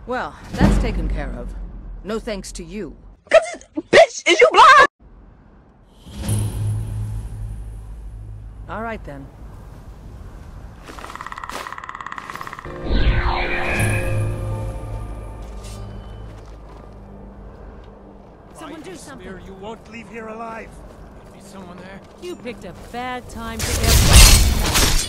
Well, that's taken care of. No thanks to you. Bitch, is you blind? All right then. Someone do something. You won't leave here alive. Be someone there. You picked a bad time to get.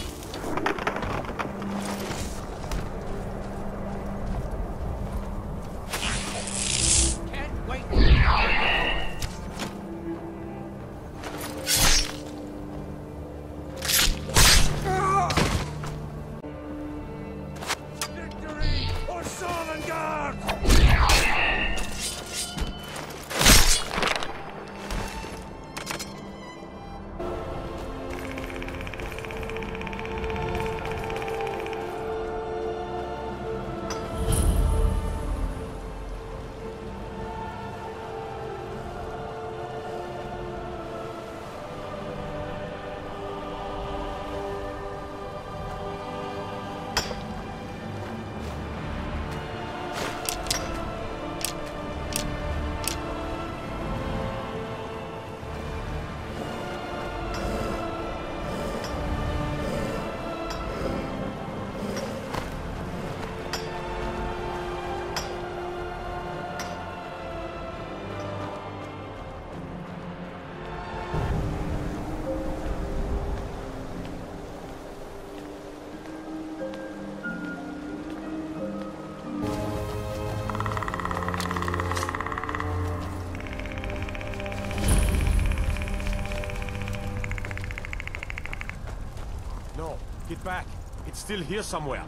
Get back. It's still here somewhere.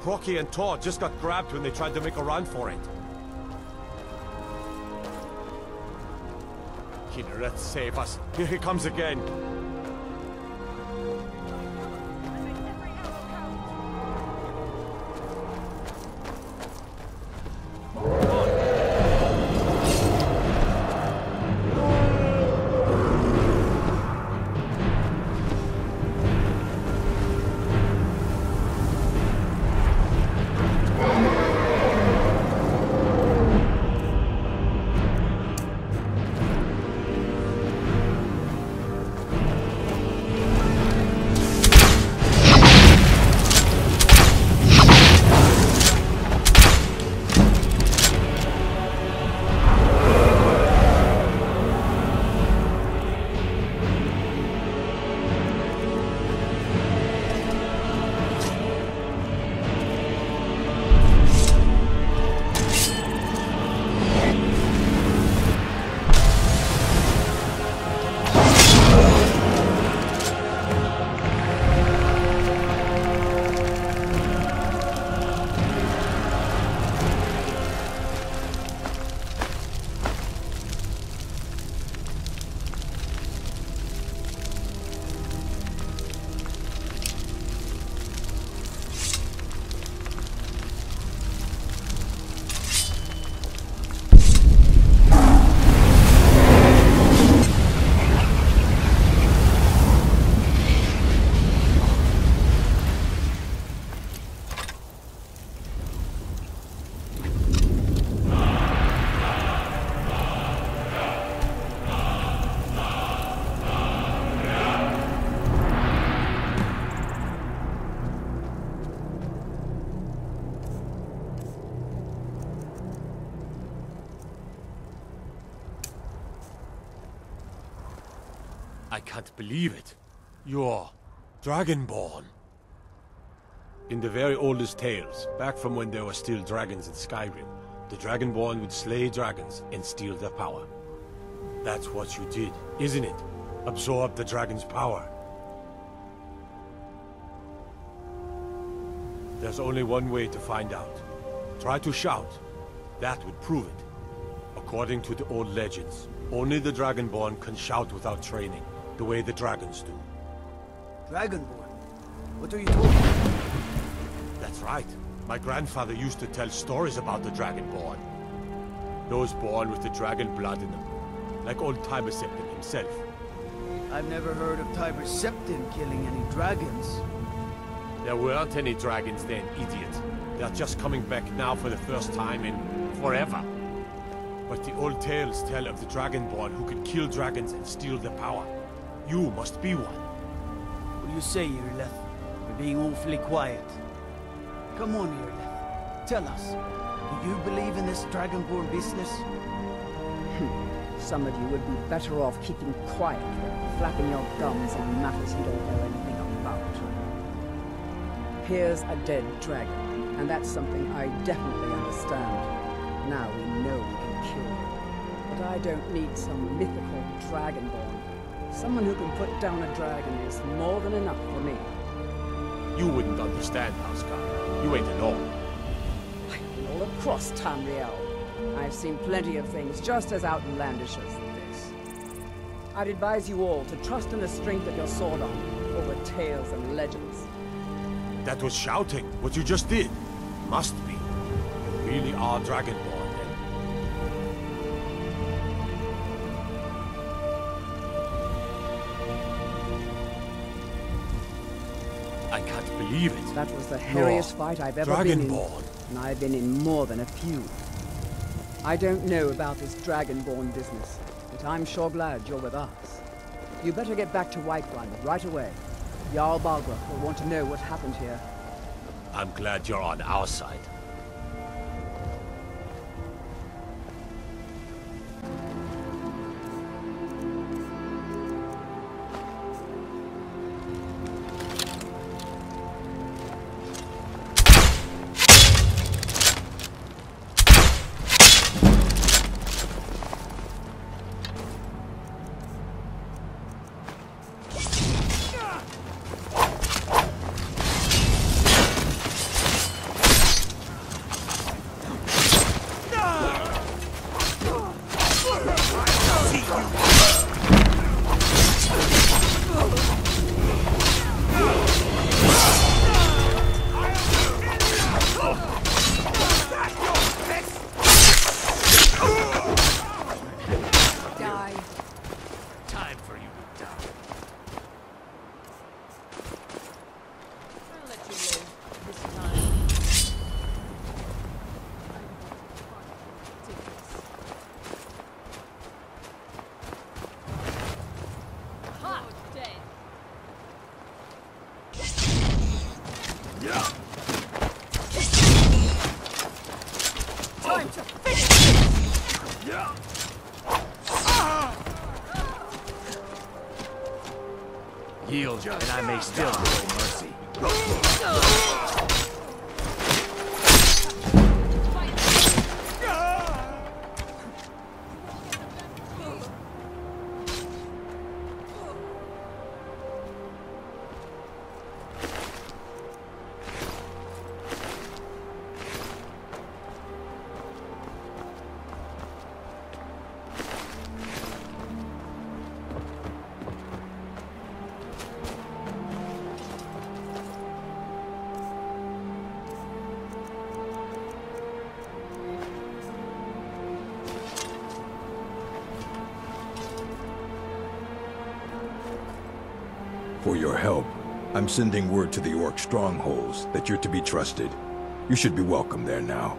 Procky and Tor just got grabbed when they tried to make a run for it. Kinneret, save us. Here he comes again. I can't believe it. You're Dragonborn. In the very oldest tales, back from when there were still dragons in Skyrim, the Dragonborn would slay dragons and steal their power. That's what you did, isn't it? Absorb the dragon's power. There's only one way to find out. Try to shout. That would prove it. According to the old legends, only the Dragonborn can shout without training, the way the dragons do. Dragonborn? What are you talking about? That's right. My grandfather used to tell stories about the Dragonborn. Those born with the dragon blood in them, like old Tiber Septim himself. I've never heard of Tiber Septim killing any dragons. There weren't any dragons then, idiot. They're just coming back now for the first time in forever. But the old tales tell of the Dragonborn who could kill dragons and steal their power. You must be one. What do you say, Irleth? You're being awfully quiet. Come on, Irleth. Tell us, do you believe in this Dragonborn business? Some of you would be better off keeping quiet than flapping your gums on matters you don't know anything about. Here's a dead dragon, and that's something I definitely understand. Now we know we can cure it. But I don't need some mythical Dragonborn. Someone who can put down a dragon is more than enough for me. You wouldn't understand, Housecarl. You ain't alone. I've been all across Tamriel. I've seen plenty of things just as outlandish as this. I'd advise you all to trust in the strength of your sword arm over tales and legends. That was shouting, what you just did. Must be. You really are Dragonborn, then. I can't believe it. That was the hairiest fight I've ever been in. Dragonborn. And I've been in more than a few. I don't know about this Dragonborn business, but I'm sure glad you're with us. You better get back to Whiterun right away. Jarl Balgruuf will want to know what happened here. I'm glad you're on our side. Yield, and I may still show mercy. For your help, I'm sending word to the Orc strongholds that you're to be trusted. You should be welcome there now.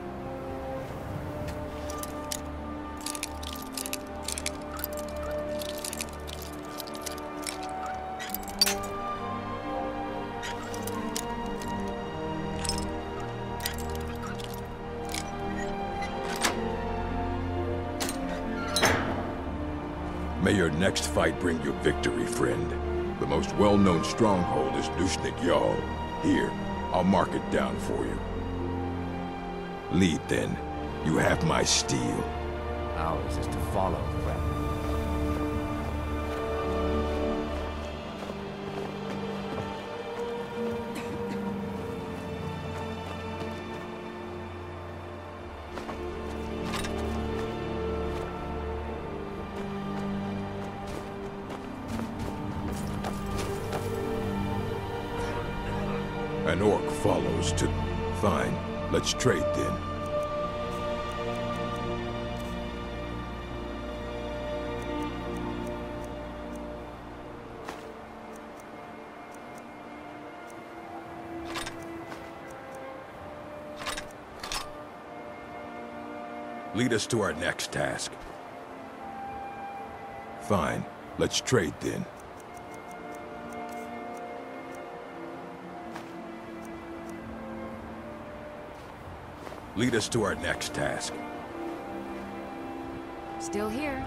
May your next fight bring you victory, friend. The most well-known stronghold is Nusnik Jarl. Here, I'll mark it down for you. Lead, then. You have my steel. Ours is to follow, friend. An orc follows to... Fine. Let's trade then. Lead us to our next task. Fine. Let's trade then. Lead us to our next task. Still here.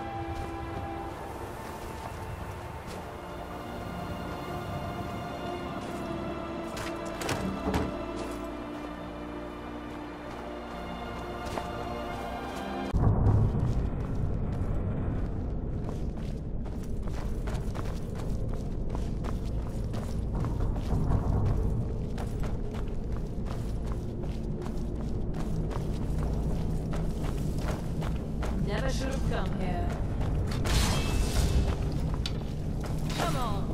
Never should have come here. Come on.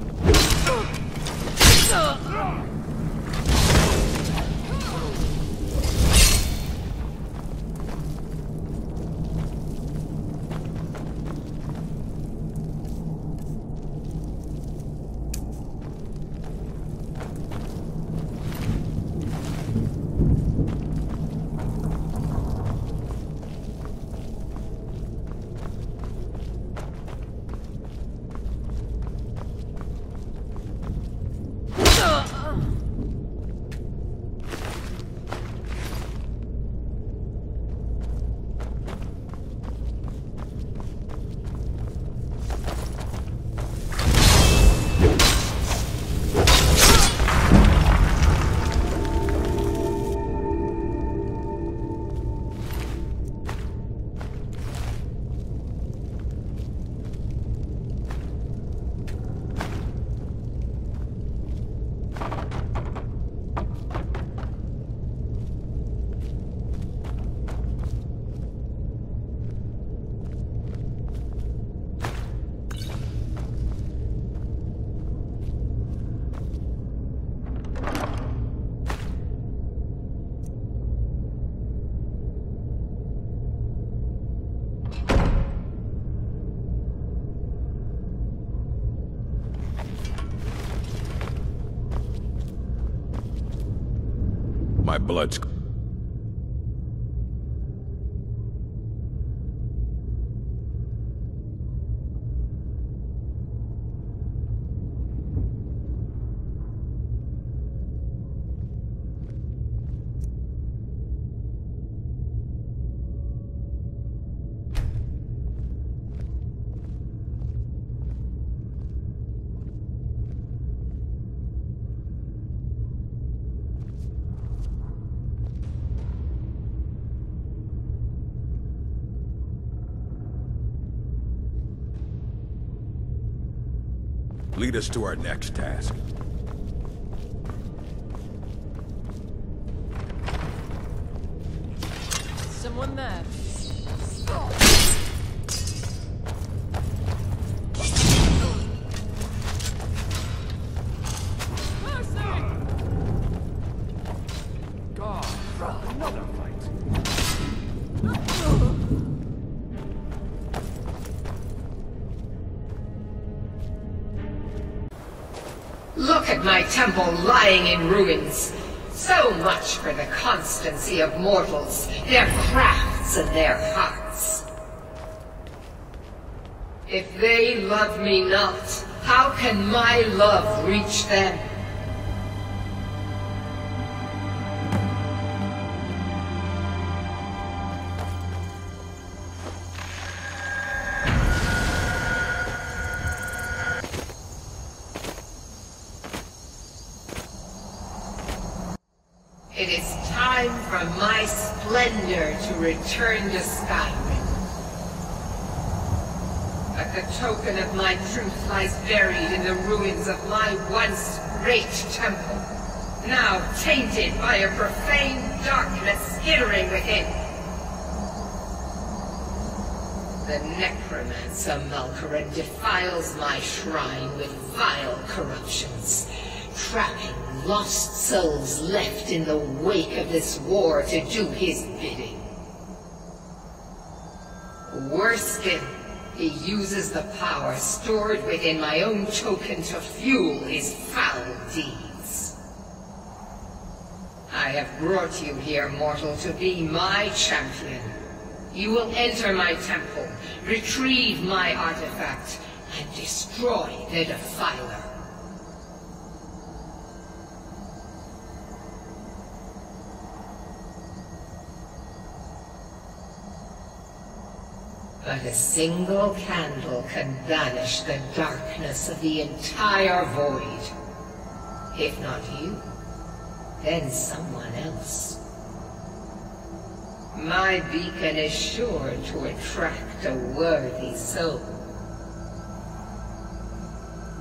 My blood's... Lead us to our next task. Someone there. Look at my temple lying in ruins. So much for the constancy of mortals, their crafts and their hearts. If they love me not, how can my love reach them? It is time for my splendor to return to Skyrim. But the token of my truth lies buried in the ruins of my once great temple, now tainted by a profane darkness skittering within. The necromancer Malkaran defiles my shrine with vile corruptions, trapping lost souls left in the wake of this war to do his bidding. Worse still, he uses the power stored within my own token to fuel his foul deeds. I have brought you here, mortal, to be my champion. You will enter my temple, retrieve my artifact, and destroy the Defiler. But a single candle can banish the darkness of the entire void. If not you, then someone else. My beacon is sure to attract a worthy soul.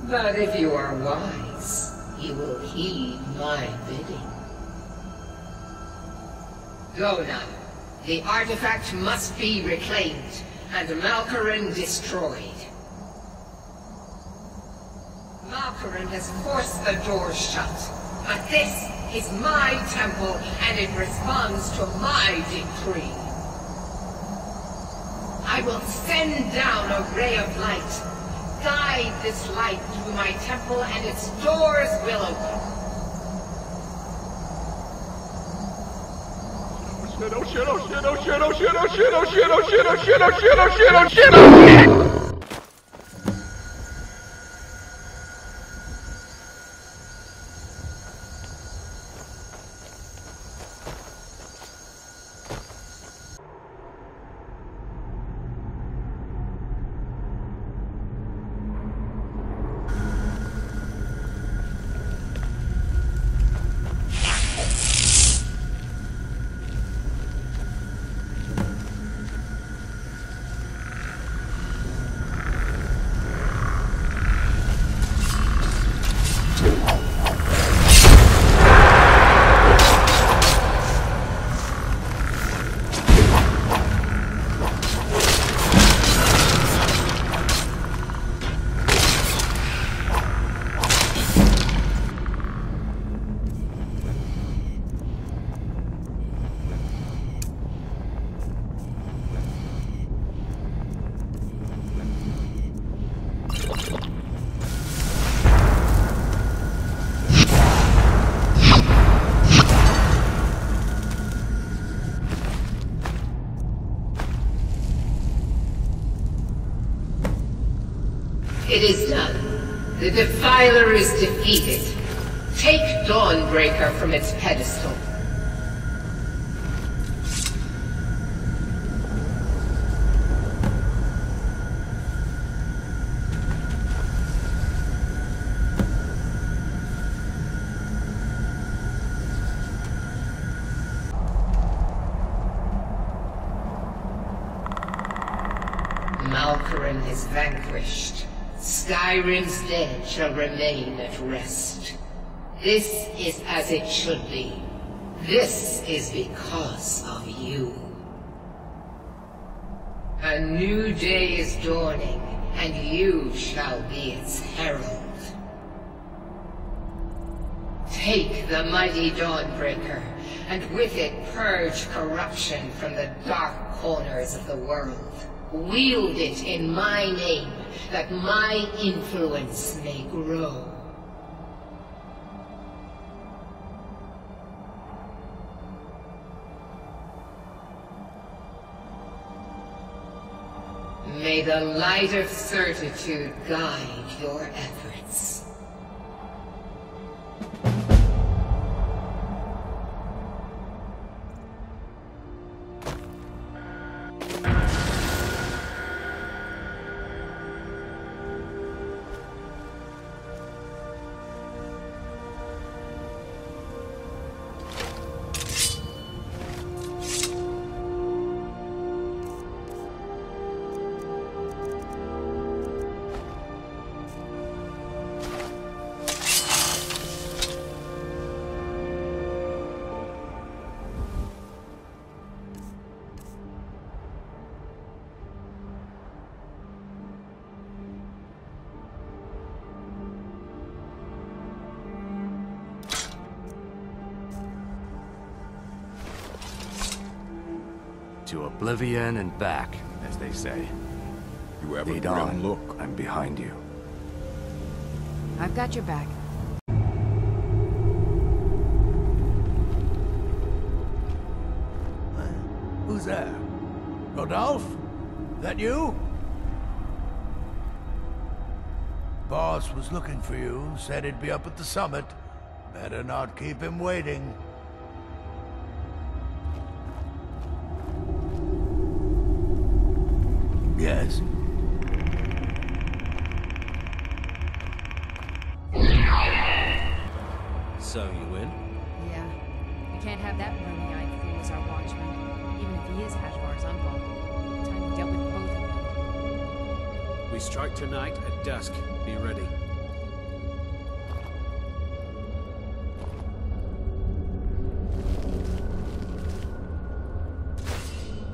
But if you are wise, you will heed my bidding. Go now. The artifact must be reclaimed, and Malkoran destroyed. Malkoran has forced the doors shut, but this is my temple, and it responds to my decree. I will send down a ray of light. Guide this light through my temple, and its doors will open. Oh shit, oh shit, oh shit, oh shit, oh shit, oh shit, oh shit, oh shit, oh shit, oh shit, oh shit, oh shit! It is done. The Defiler is defeated. Take Dawnbreaker from its pedestal. Malkoran is vanquished. Skyrim's dead shall remain at rest. This is as it should be. This is because of you. A new day is dawning, and you shall be its herald. Take the mighty Dawnbreaker, and with it purge corruption from the dark corners of the world. Wield it in my name, that my influence may grow. May the light of certitude guide your efforts. To oblivion and back, as they say. You have a Lead grim on. look. I'm behind you. I've got your back. Who's there? Rodolphe? That you? Boss was looking for you, said he'd be up at the summit. Better not keep him waiting. Yes. So, you win? Yeah. We can't have that roomy-eyed fool as our watchman. Even if he is Hashvar's uncle. Time we dealt with both of them. We strike tonight at dusk. Be ready.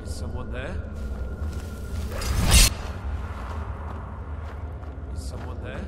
Is someone there? Is someone there?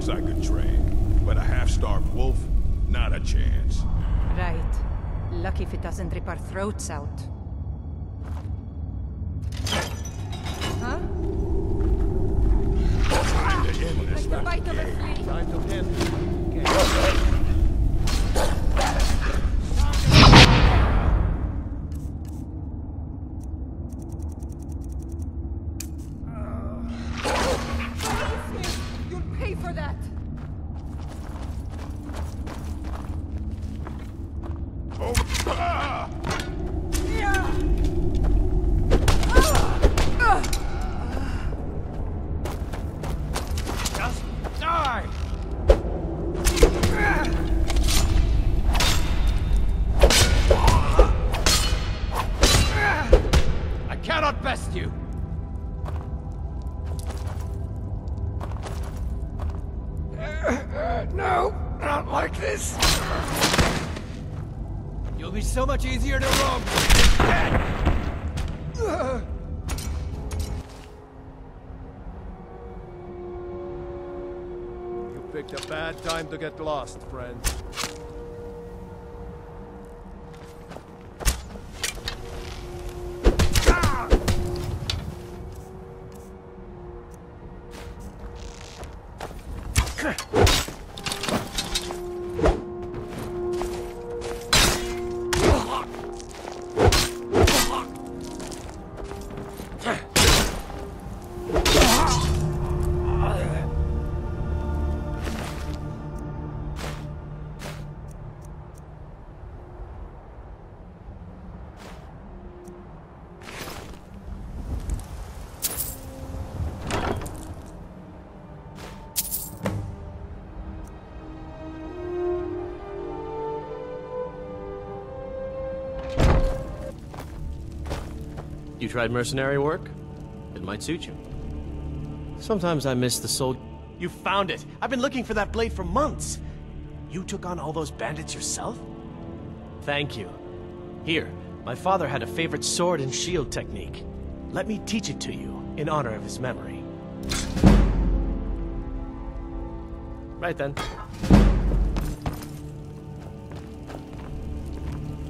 I could train, but a half-starved wolf, not a chance. Right. Lucky if it doesn't rip our throats out. Huh? Time to end this. Bite number 3. Time to end. No, not like this. You'll be so much easier to rob. You picked a bad time to get lost, friend. You tried mercenary work? It might suit you. Sometimes I miss the soul. You found it! I've been looking for that blade for months! You took on all those bandits yourself? Thank you. Here, my father had a favorite sword and shield technique. Let me teach it to you, in honor of his memory. Right then.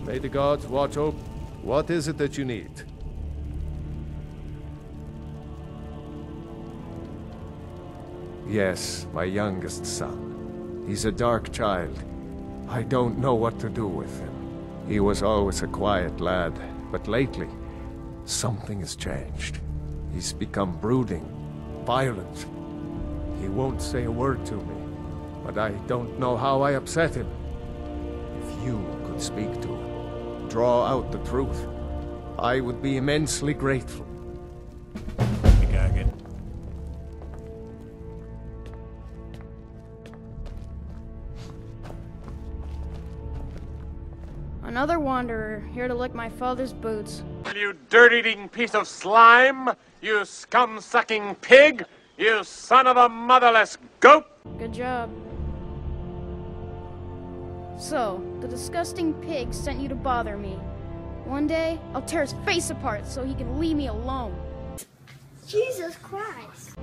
May the gods watch over. What is it that you need? Yes, my youngest son. He's a dark child. I don't know what to do with him. He was always a quiet lad, but lately, something has changed. He's become brooding, violent. He won't say a word to me, but I don't know how I upset him. If you could speak to him, draw out the truth, I would be immensely grateful. Another wanderer, here to lick my father's boots. You dirt-eating piece of slime! You scum-sucking pig! You son of a motherless goat! Good job. So, the disgusting pig sent you to bother me. One day, I'll tear his face apart so he can leave me alone. Jesus Christ.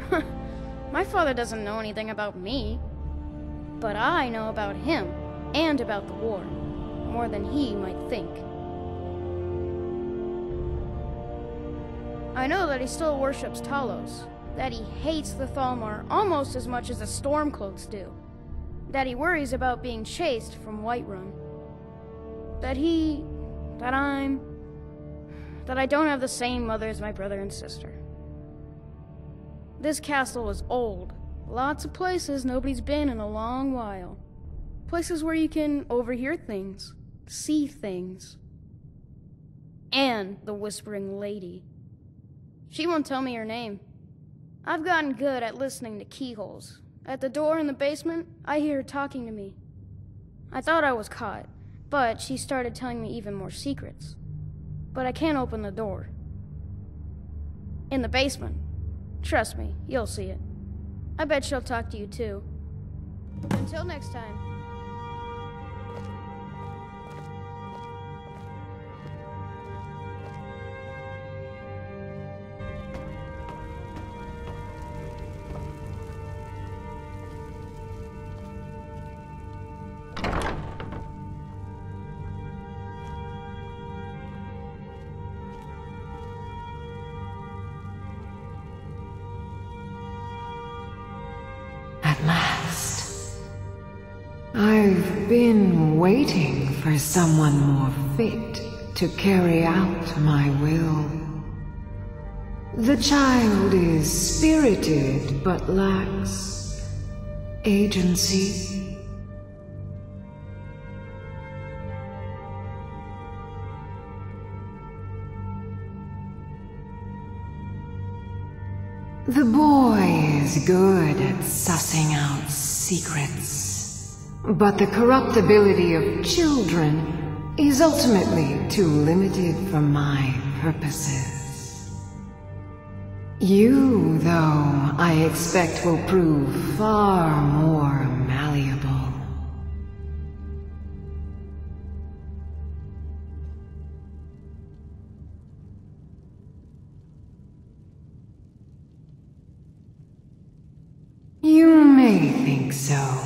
My father doesn't know anything about me. But I know about him, and about the war. More than he might think. I know that he still worships Talos, that he hates the Thalmor almost as much as the Stormcloaks do, that he worries about being chased from Whiterun, that I don't have the same mother as my brother and sister. This castle is old, lots of places nobody's been in a long while, places where you can overhear things. See things. And the Whispering Lady. She won't tell me her name. I've gotten good at listening to keyholes. At the door in the basement, I hear her talking to me. I thought I was caught, but she started telling me even more secrets. But I can't open the door. In the basement. Trust me, you'll see it. I bet she'll talk to you too. Until next time. I've been waiting for someone more fit to carry out my will. The child is spirited but lacks agency. The boy is good at sussing out secrets. But the corruptibility of children is ultimately too limited for my purposes. You, though, I expect will prove far more malleable. You may think so.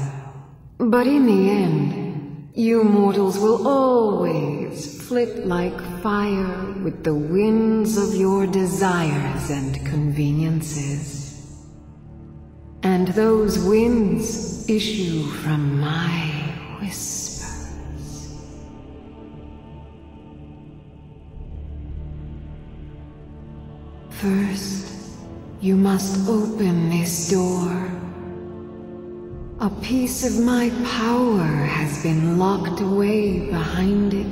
But in the end, you mortals will always flit like fire with the winds of your desires and conveniences. And those winds issue from my whispers. First, you must open this door. A piece of my power has been locked away behind it,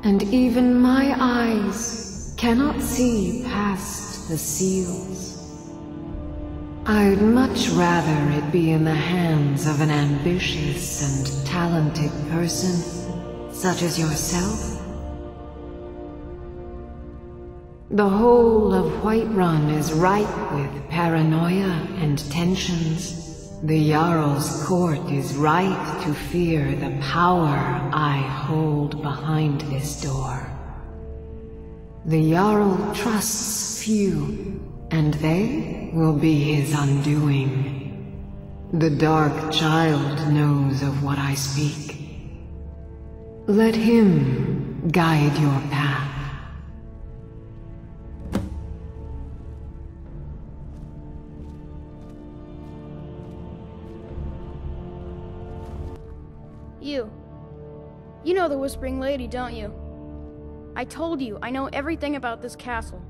and even my eyes cannot see past the seals. I'd much rather it be in the hands of an ambitious and talented person, such as yourself. The whole of Whiterun is ripe with paranoia and tensions. The Jarl's court is right to fear the power I hold behind this door. The Jarl trusts few, and they will be his undoing. The Dark Child knows of what I speak. Let him guide your path. You know the Whispering Lady, don't you? I told you, I know everything about this castle.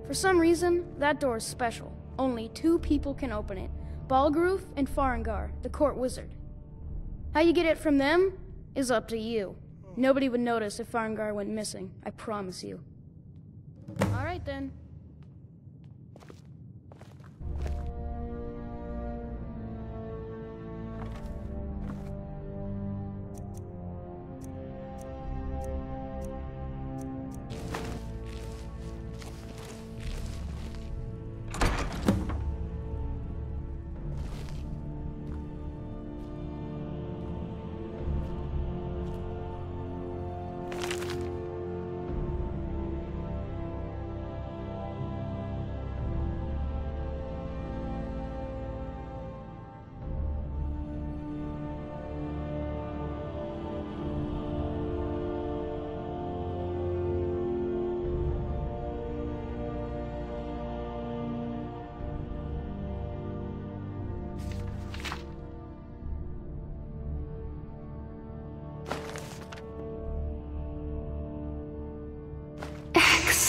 For some reason, that door is special. Only 2 people can open it. Balgruf and Farengar, the court wizard. How you get it from them is up to you. Nobody would notice if Farengar went missing, I promise you. right then.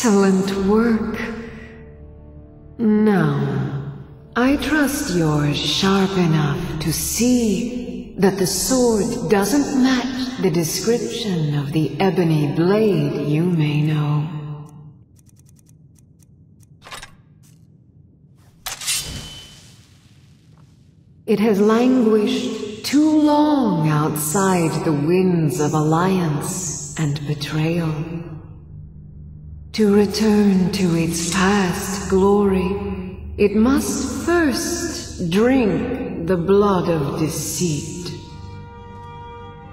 Excellent work. Now, I trust you're sharp enough to see that the sword doesn't match the description of the ebony blade you may know. It has languished too long outside the winds of alliance and betrayal. To return to its past glory, it must first drink the blood of deceit.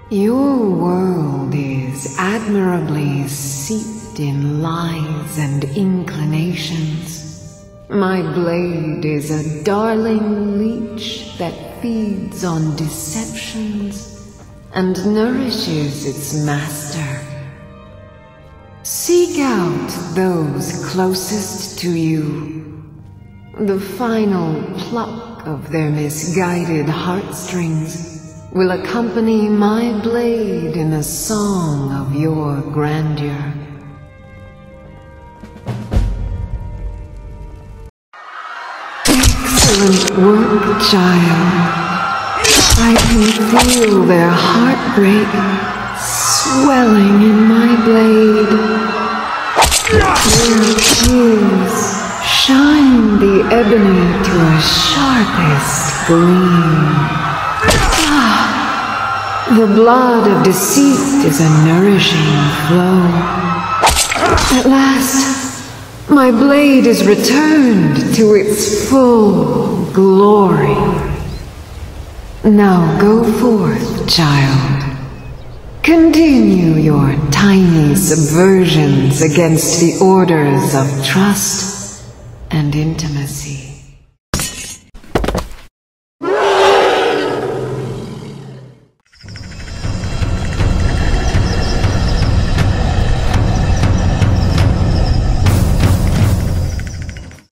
Your world is admirably steeped in lies and inclinations. My blade is a darling leech that feeds on deceptions and nourishes its master. Seek out those closest to you. The final pluck of their misguided heartstrings will accompany my blade in a song of your grandeur. Excellent work, child. I can feel their heartbreak swelling in my blade. Their tears shine the ebony to a sharpest gleam. Ah, the blood of deceit is a nourishing flow. At last, my blade is returned to its full glory. Now go forth, child. Continue your tiny subversions against the orders of trust and intimacy.